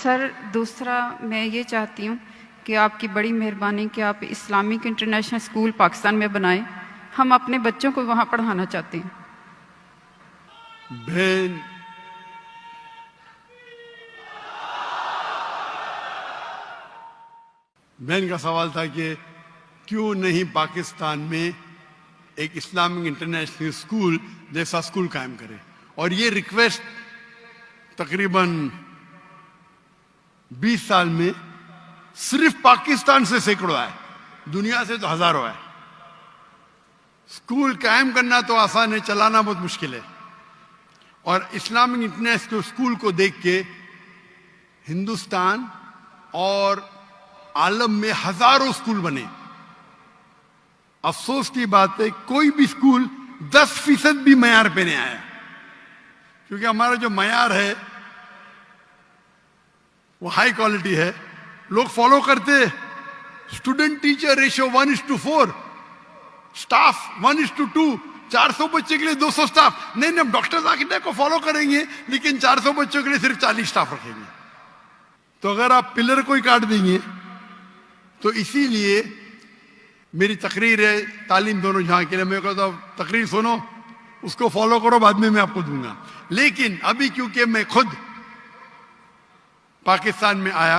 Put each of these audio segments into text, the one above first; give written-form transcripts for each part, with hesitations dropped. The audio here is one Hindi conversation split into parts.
सर दूसरा मैं ये चाहती हूँ कि आपकी बड़ी मेहरबानी कि आप इस्लामिक इंटरनेशनल स्कूल पाकिस्तान में बनाएं। हम अपने बच्चों को वहाँ पढ़ाना चाहते हैं। बहन, बहन का सवाल था कि क्यों नहीं पाकिस्तान में एक इस्लामिक इंटरनेशनल स्कूल जैसा स्कूल कायम करे। और ये रिक्वेस्ट तकरीबन 20 साल में सिर्फ पाकिस्तान से सैकड़ों आए, दुनिया से तो हजारों आए। स्कूल कायम करना तो आसान है, चलाना बहुत मुश्किल है। और इस्लामिक इंटरनेशनल स्कूल को देख के हिंदुस्तान और आलम में हजारों स्कूल बने। अफसोस की बात है कोई भी स्कूल 10% भी मयार पे नहीं आया, क्योंकि हमारा जो मयार है वो हाई क्वालिटी है, लोग फॉलो करते। स्टूडेंट टीचर रेशियो 1:4, स्टाफ 1:2, 400 बच्चे के लिए 200 स्टाफ। नहीं, हम डॉक्टर आर्किटेक्ट को फॉलो करेंगे लेकिन 400 बच्चों के लिए सिर्फ 40 स्टाफ रखेंगे। तो अगर आप पिलर को ही काट देंगे तो इसीलिए मेरी तकरीर है तालीम दोनों जहां के लिए, मैं कहता हूं तकरीर सुनो, उसको फॉलो करो, बाद में मैं आपको दूंगा। लेकिन अभी क्योंकि मैं खुद पाकिस्तान में आया,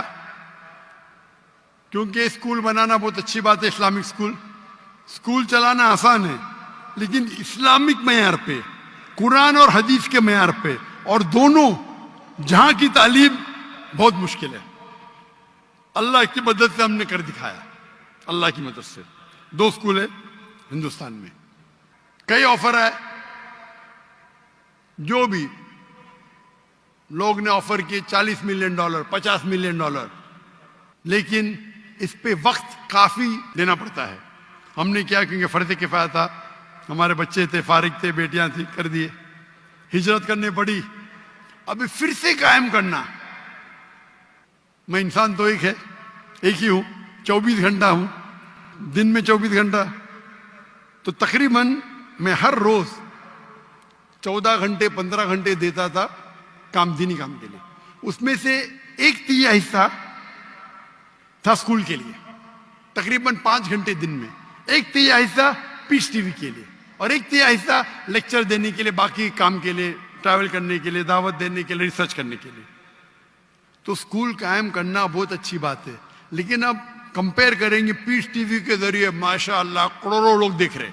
क्योंकि स्कूल बनाना बहुत अच्छी बात है, इस्लामिक स्कूल चलाना आसान है, लेकिन इस्लामिक मयार पे, कुरान और हदीस के मयार पे, और दोनों जहां की तालीम बहुत मुश्किल है। अल्लाह की मदद से हमने कर दिखाया, अल्लाह की मदद से 2 स्कूल है हिंदुस्तान में। कई ऑफर है, जो भी लोग ने ऑफर किए $40 मिलियन, $50 मिलियन, लेकिन इस पे वक्त काफी देना पड़ता है। हमने क्या, क्योंकि फर्ज किफाया था, हमारे बच्चे थे, फारिग थे, बेटियां थी, कर दिए। हिजरत करनी पड़ी, अभी फिर से कायम करना। मैं इंसान तो एक ही हूं, 24 घंटा हूं, दिन में 24 घंटा, तो तकरीबन मैं हर रोज 14 घंटे 15 घंटे देता था दीनी काम के लिए। उसमें से 1/3 हिस्सा था स्कूल के लिए, तकरीबन 5 घंटे दिन में। 1/3 हिस्सा पीस टीवी के लिए, और 1/3 हिस्सा लेक्चर देने के लिए, बाकी काम के लिए, ट्रैवल करने के लिए, दावत देने के लिए, रिसर्च करने के लिए। तो स्कूल कायम करना बहुत अच्छी बात है, लेकिन अब कंपेयर करेंगे, पीस टीवी के जरिए माशाअल्लाह करोड़ों लोग देख रहे,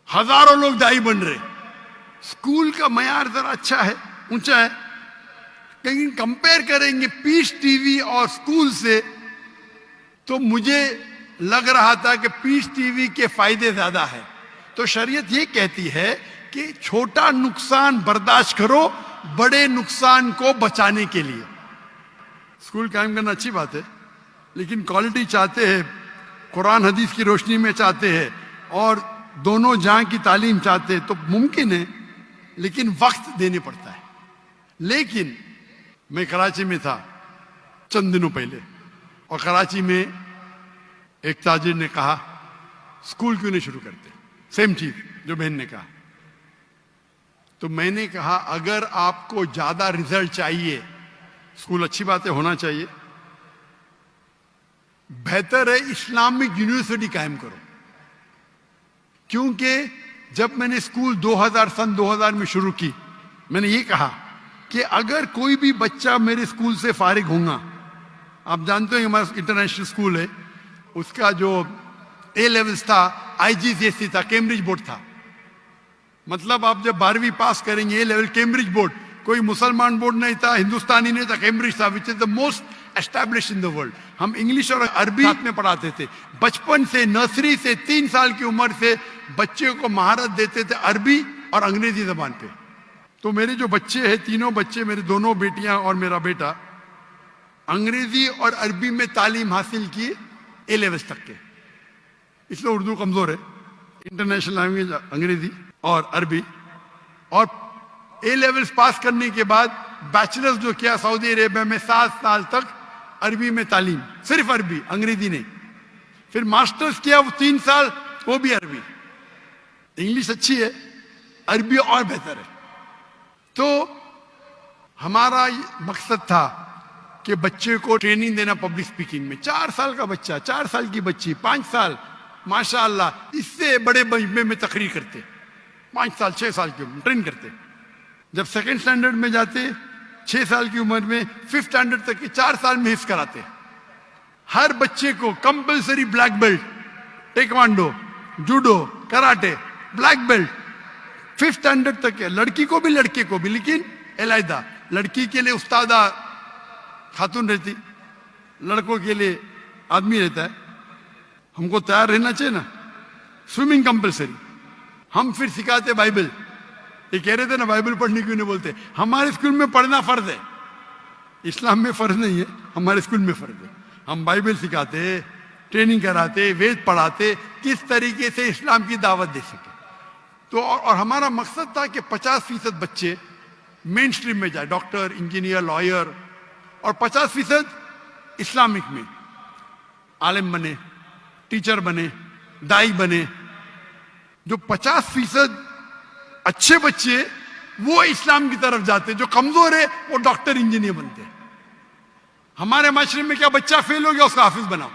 हजारों लोग दाई बन रहे। स्कूल का मयार जरा अच्छा है, ऊंचा है, लेकिन कंपेयर करेंगे पीस टीवी और स्कूल से, तो मुझे लग रहा था कि पीस टीवी के फायदे ज्यादा है। तो शरीयत ये कहती है कि छोटा नुकसान बर्दाश्त करो बड़े नुकसान को बचाने के लिए। स्कूल कायम करना अच्छी बात है, लेकिन क्वालिटी चाहते हैं, कुरान हदीस की रोशनी में चाहते हैं, और दोनों जहां की तालीम चाहते हैं, तो मुमकिन है, लेकिन वक्त देने पड़ता है। लेकिन मैं कराची में था चंद दिनों पहले, और कराची में एक ताजिर ने कहा स्कूल क्यों नहीं शुरू करते, सेम चीज जो बहन ने कहा। तो मैंने कहा अगर आपको ज्यादा रिजल्ट चाहिए, स्कूल अच्छी बात है, होना चाहिए, बेहतर है इस्लामिक यूनिवर्सिटी कायम करो। क्योंकि जब मैंने स्कूल सन 2000 में शुरू की, मैंने ये कहा कि अगर कोई भी बच्चा मेरे स्कूल से फारिग होगा, आप जानते हो हमारा इंटरनेशनल स्कूल है, उसका जो A लेवल्स था IGCSE था, कैम्ब्रिज बोर्ड था। मतलब आप जब 12वीं पास करेंगे A लेवल कैम्ब्रिज बोर्ड, कोई मुसलमान बोर्ड नहीं था, हिंदुस्तानी नहीं था, कैम्ब्रिज था, which is the most established in the world. हम इंग्लिश और अरबी साथ में पढ़ाते थे, बचपन से, नर्सरी से 3 साल की उम्र से बच्चे को महारत देते थे अरबी और अंग्रेजी जबान पे। तो मेरे जो बच्चे हैं, तीनों बच्चे, मेरी दोनों बेटियां और मेरा बेटा, अंग्रेजी और अरबी में तालीम हासिल की A लेवल्स तक के। इसलिए उर्दू कमजोर है, इंटरनेशनल लैंग्वेज अंग्रेजी और अरबी। और A लेवल्स पास करने के बाद बैचलर्स जो किया सऊदी अरेबिया में, 7 साल तक अरबी में तालीम, सिर्फ अरबी, अंग्रेजी नहीं। फिर मास्टर्स किया वो 3 साल, वो भी अरबी। इंग्लिश अच्छी है, अरबी और बेहतर है। तो हमारा मकसद था कि बच्चे को ट्रेनिंग देना पब्लिक स्पीकिंग में। 4 साल का बच्चा, 4 साल की बच्ची, 5 साल, माशाअल्लाह, इससे बड़े मजमे में तकरीर करते, 5 साल 6 साल की उम्र ट्रेन करते। जब सेकंड स्टैंडर्ड में जाते 6 साल की उम्र में, 5th स्टैंडर्ड तक के 4 साल में हिस्स कराते। हर बच्चे को compulsory black belt, taekwondo, judo, karate, black belt 5th standard तक है। लड़की को भी लड़के को भी, लेकिन अलहदा। लड़की के लिए उस्तादा खातून रहती, लड़कों के लिए आदमी रहता है। हमको तैयार रहना चाहिए ना। Swimming compulsory. हम फिर सिखाते बाइबल। ये कह रहे थे ना बाइबल पढ़ने क्यों नहीं बोलते। हमारे स्कूल में पढ़ना फर्ज है, इस्लाम में फर्ज नहीं है, हमारे स्कूल में फर्ज है। हम बाइबल सिखाते, ट्रेनिंग कराते, वेद पढ़ाते, किस तरीके से इस्लाम की दावत दे सके। तो और हमारा मकसद था कि 50% बच्चे मेन स्ट्रीम में जाए, डॉक्टर, इंजीनियर, लॉयर, और 50% इस्लामिक में आलिम बने, टीचर बने, दाई बने। जो 50% अच्छे बच्चे वो इस्लाम की तरफ जाते, जो कमजोर है वो डॉक्टर, इंजीनियर बनते। हमारे माशरे में क्या बच्चा फेल हो गया उसका हाफिज बनाओ।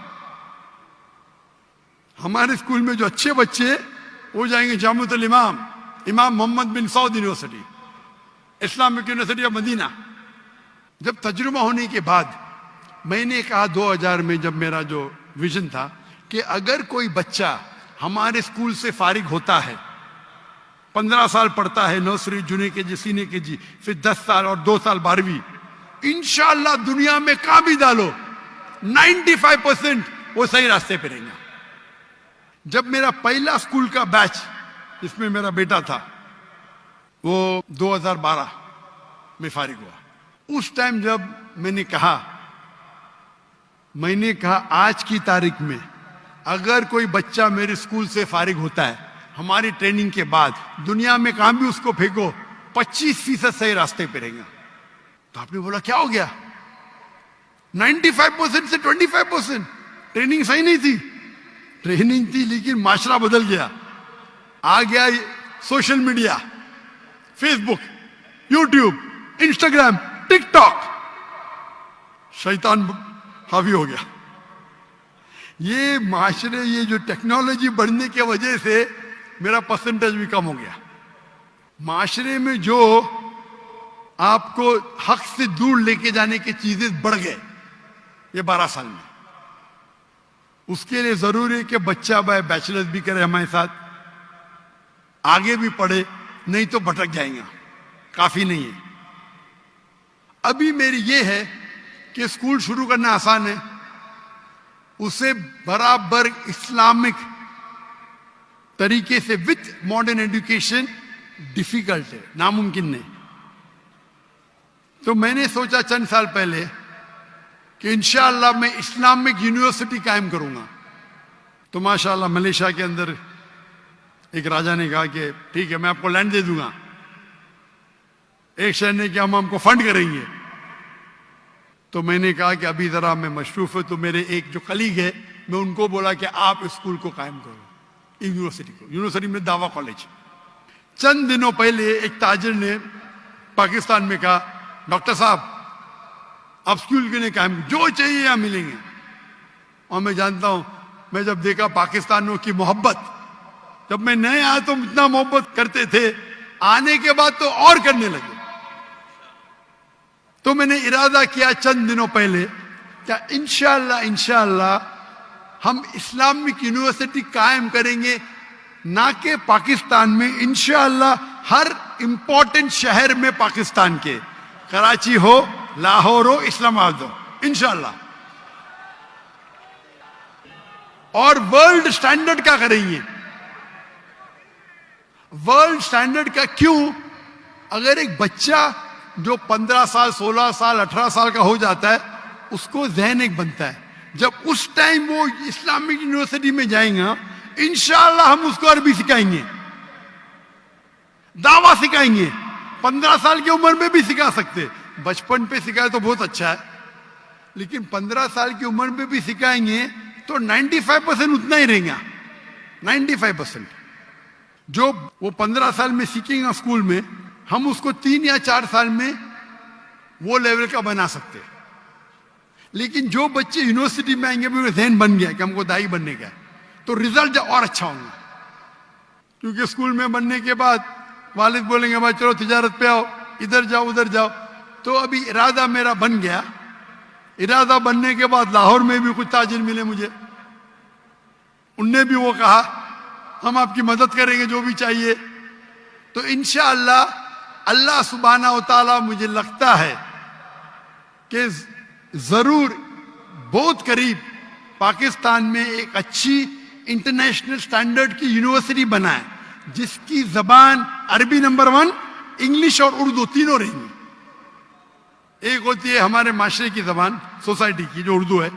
हमारे स्कूल में जो अच्छे बच्चे वो जाएंगे जामुअतुल इमाम, Imam Mohammad bin Saud university, Islamic university of Medina. जब तजुर्बा होने के बाद मैंने कहा 2000 में, जब मेरा जो विजन था कि अगर कोई बच्चा हमारे स्कूल से फारिग होता है, 15 साल पढ़ता है, nursery, junior KG, senior KG, फिर 10 साल और 2 साल 12वीं, इंशाअल्लाह दुनिया में कहां भी डालो 95% वो सही रास्ते पे रहेंगे। जब मेरा पहला स्कूल का बैच जिसमें मेरा बेटा था वो 2012 में फारिग हुआ, उस टाइम जब मैंने कहा आज की तारीख में अगर कोई बच्चा मेरे स्कूल से फारिग होता है हमारी ट्रेनिंग के बाद, दुनिया में कहां भी उसको फेंको 25% सही रास्ते पे रहेगा। तो आपने बोला क्या हो गया? 95% से 25%। ट्रेनिंग सही नहीं थी, ट्रेनिंग थी लेकिन माशरा बदल गया। आ गया social media, Facebook, YouTube, Instagram, TikTok, शैतान हावी हो गया। ये माशरे, ये जो टेक्नोलॉजी बढ़ने की वजह से मेरा परसेंटेज भी कम हो गया। माशरे में जो आपको हक से दूर लेके जाने की चीजें बढ़ गए ये 12 साल में। उसके लिए जरूरी है कि बच्चा बैचलर्स भी करे हमारे साथ, आगे भी पढ़े, नहीं तो भटक जाएंगे, काफी नहीं है। अभी मेरी ये है कि स्कूल शुरू करना आसान है, उसे बराबर इस्लामिक तरीके से विथ मॉडर्न एजुकेशन डिफिकल्ट है, नामुमकिन नहीं। तो मैंने सोचा चंद साल पहले कि इंशाअल्लाह मैं इस्लामिक यूनिवर्सिटी कायम करूंगा। तो माशाअल्लाह मलेशिया के अंदर एक राजा ने कहा कि ठीक है मैं आपको लैंड दे दूंगा। एक शहर ने कि हम हमको फंड करेंगे। तो मैंने कहा कि अभी जरा मैं मशरूफ है, तो मेरे एक जो कलीग है मैं उनको बोला कि आप स्कूल को कायम करो, यूनिवर्सिटी को। यूनिवर्सिटी में दावा कॉलेज। चंद दिनों पहले एक ताजिर ने पाकिस्तान में कहा डॉक्टर साहब आप स्कूल के लिए कायम, जो चाहिए यहां मिलेंगे। और मैं जानता हूं, मैं जब देखा पाकिस्तानियों की मोहब्बत, जब मैं नए आया तो इतना मोहब्बत करते थे, आने के बाद तो और करने लगे। तो मैंने इरादा किया चंद दिनों पहले क्या इंशाअल्लाह हम इस्लामिक यूनिवर्सिटी कायम करेंगे, ना कि पाकिस्तान में, इंशाअल्लाह हर इंपॉर्टेंट शहर में पाकिस्तान के, कराची हो, लाहौर हो, इस्लामाबाद हो, इंशाअल्लाह। और वर्ल्ड स्टैंडर्ड का करेंगे। वर्ल्ड स्टैंडर्ड का क्यों? अगर एक बच्चा जो 15 साल, 16 साल, 18 साल का हो जाता है, उसको ज़हन एक बनता है। जब उस टाइम वो इस्लामिक यूनिवर्सिटी में जाएगा, इंशाअल्लाह हम उसको अरबी सिखाएंगे, दावा सिखाएंगे। 15 साल की उम्र में भी सिखा सकते, बचपन पे सिखाए तो बहुत अच्छा है, लेकिन 15 साल की उम्र में भी सिखाएंगे तो 95% उतना ही रहेगा। 95% जो वो 15 साल में सीखेगा स्कूल में, हम उसको 3 या 4 साल में वो लेवल का बना सकते। लेकिन जो बच्चे यूनिवर्सिटी में आएंगे भी जहन बन गया कि हमको दाई बनने का है, तो रिजल्ट और अच्छा होंगे। क्योंकि स्कूल में बनने के बाद वालिद बोलेंगे भाई चलो तिजारत पे आओ, इधर जाओ उधर जाओ। तो अभी इरादा मेरा बन गया। इरादा बनने के बाद लाहौर में भी कुछ ताजिर मिले मुझे, उनने भी वो कहा हम आपकी मदद करेंगे जो भी चाहिए। तो इंशाअल्लाह अल्लाह सुब्हाना व तआला मुझे लगता है कि जरूर बहुत करीब पाकिस्तान में एक अच्छी इंटरनेशनल स्टैंडर्ड की यूनिवर्सिटी बनाए, जिसकी जबान अरबी नंबर 1, इंग्लिश और उर्दू तीनों रहेंगी। एक होती है हमारे माशरे की जबान सोसाइटी की जो उर्दू है,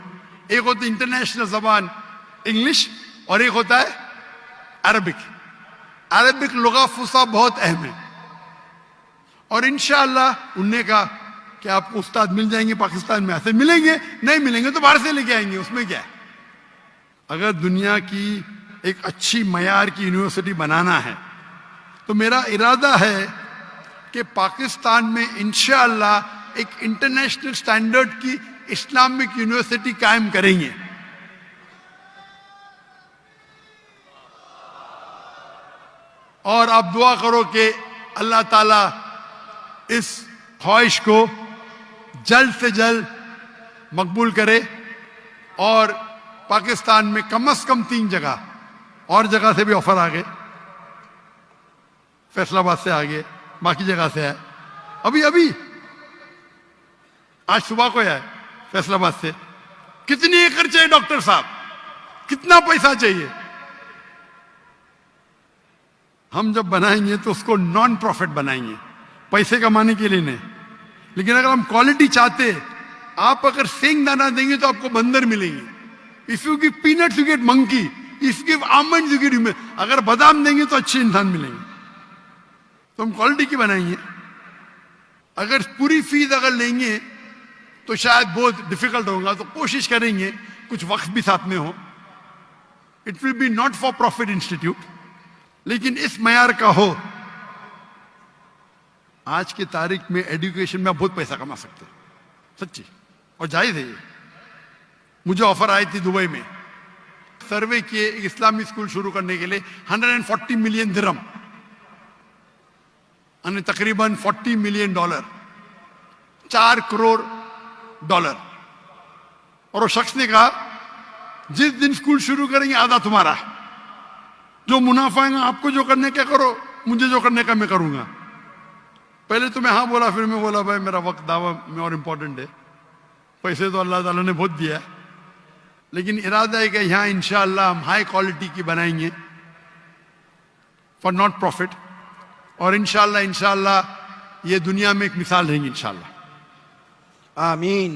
एक होती है इंटरनेशनल जबान इंग्लिश, और एक होता है अरबिक। अरबिक लुगा फुसा बहुत अहम है। और इंशाअल्लाह उनने कहा कि आपको उस्ताद मिल जाएंगे पाकिस्तान में, ऐसे मिलेंगे, नहीं मिलेंगे तो बाहर से लेके आएंगे, उसमें क्या है। अगर दुनिया की एक अच्छी मयार की यूनिवर्सिटी बनाना है तो मेरा इरादा है कि पाकिस्तान में इंशाअल्लाह एक इंटरनेशनल स्टैंडर्ड की इस्लामिक यूनिवर्सिटी कायम करेंगे। और आप दुआ करो कि अल्लाह ताला इस ख्वाहिश को जल्द से जल्द मकबूल करे और पाकिस्तान में कम से कम 3 जगह, और जगह से भी ऑफर आ गए, फैसलाबाद से आ गए, बाकी जगह से है। अभी आज सुबह को है फैसलाबाद से। कितनी एकड़ चाहिए डॉक्टर साहब, कितना पैसा चाहिए? हम जब बनाएंगे तो उसको नॉन प्रॉफिट बनाएंगे, पैसे कमाने के लिए नहीं। लेकिन अगर हम क्वालिटी चाहते, आप अगर सेंग दाना देंगे तो आपको बंदर मिलेंगे। If you give peanuts you get monkey, if you give almond you get human. अगर बादाम देंगे तो अच्छे इंसान मिलेंगे। तो हम क्वालिटी की बनाएंगे। अगर पूरी फीस अगर लेंगे तो शायद बहुत डिफिकल्ट होगा, तो कोशिश करेंगे कुछ वक्त भी साथ में हो। It will be not for profit institute, लेकिन इस मयार का हो। आज की तारीख में एजुकेशन में आप बहुत पैसा कमा सकते हैं, सच्ची, और जायज है ये। मुझे ऑफर आई थी दुबई में, सर्वे किए इस्लामी स्कूल शुरू करने के लिए 140 मिलियन दिरहम, यानी तकरीबन $40 मिलियन, $4 करोड़। और वो शख्स ने कहा जिस दिन स्कूल शुरू करेंगे आधा तुम्हारा, जो मुनाफा है आपको जो करने का करो, मुझे जो करने का मैं करूंगा। पहले तो मैं हाँ बोला, फिर मैं बोला भाई मेरा वक्त दावा में और इम्पोर्टेंट है। पैसे तो अल्लाह ताला ने बहुत दिया है, लेकिन इरादा है कि यहाँ इंशाअल्लाह हम हाई क्वालिटी की बनाएंगे फॉर नॉट प्रॉफिट। और इंशाअल्लाह ये दुनिया में एक मिसाल रहेंगी इंशाअल्लाह। आमीन।